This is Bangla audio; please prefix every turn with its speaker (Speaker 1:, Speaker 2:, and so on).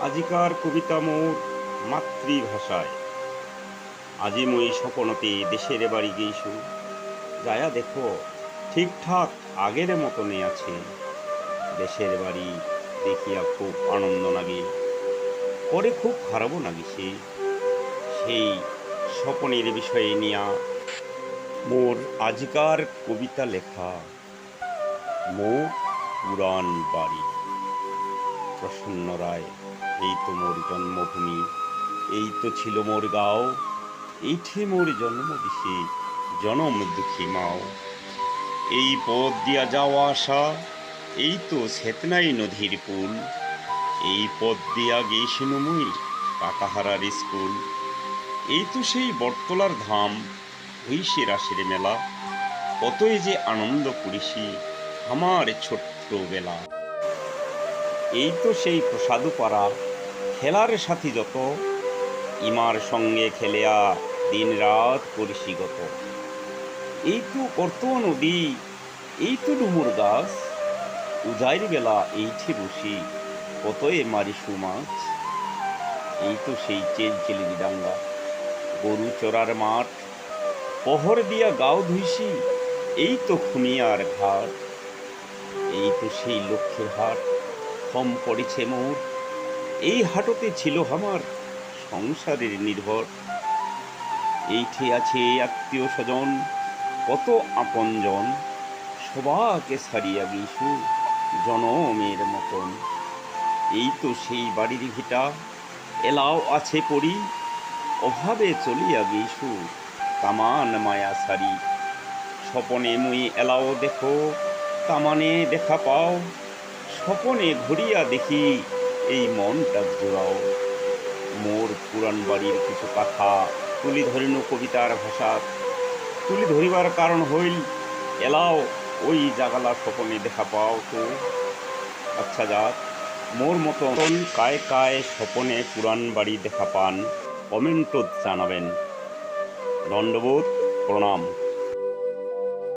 Speaker 1: আজিকার কবিতা মোর মাতৃভাষায়। আজি মই স্বপনতে দেশের বাড়ি গেইছু, যায়া দেখো ঠিকঠাক আগের মতনে আছে। দেশের বাড়ি দেখিয়া খুব আনন্দ লাগে, পরে খুব খারাপও লাগিছে। সেই স্বপনের বিষয়ে নিয়া মোর আজিকার কবিতা লেখা। মোর পুরান বাড়ি। প্রসন্ন রায়। এই তো মোর জন্মভূমি, এই তো ছিল মোর গাঁও, এইঠে মোর জন্ম দিছে জনম দুঃখী মাও। এই পথ দিয়া যাওয়া আসা, এই তো সেতনাই নদীর পুল, এই পথ দিয়া গেছিনু মুই কাকাহারার স্কুল। এই তো সেই বটতলার ধাম, হইছে রাসের মেলা, কতই যে আনন্দ করিছি আমার ছোট্ট বেলা। এই তো সেই প্রসাদু পাড়া, খেলার সাথী যত, ইমার সঙ্গে খেলিয়া দিন রাত করিছি গত। এই তো করতোয়া নদী, এই তো ডুমুর গাছ, উজাইর বেলা এইঠে বসি কতই মারিসু মাছ। এই তো সেই চেলচেলির ডাঙ্গা, গরু চড়ার মাঠ, পহর দিয়া গাও ধুইছি এই তো খুনিয়ার ঘাট। এই তো সেই লক্ষ্যের হাট, থম পড়েছে মোর, এই হাটতে ছিল আমার সংসারের নির্ভর। এইঠে আছে আত্মীয় স্বজন, কত আপনজন, সবাকে ছাড়িয়া গেছু জনমের মতন। এই তো সেই বাড়ির ভিটা, এলাও আছে পড়ি, অভাবে চলিয়া গেছু তামান মায়া সারি। স্বপনে মুই এলাও দেখো, তামানে দেখা পাও, স্বপনে ঘুরিয়া দেখি এই মনটা জোড়াও। মোর পুরান বাড়ির কিছু কথা তুলি ধরিনু কবিতার ভাষা। তুলি ধরিবার কারণ হইল এলাও ওই জাগালা স্বপনে দেখা পাও তো। আচ্ছা যাক, মোর মতন কায় কায় স্বপনে পুরান বাড়ি দেখা পান, কমেন্টত জানাবেন। দণ্ডবোধ, প্রণাম।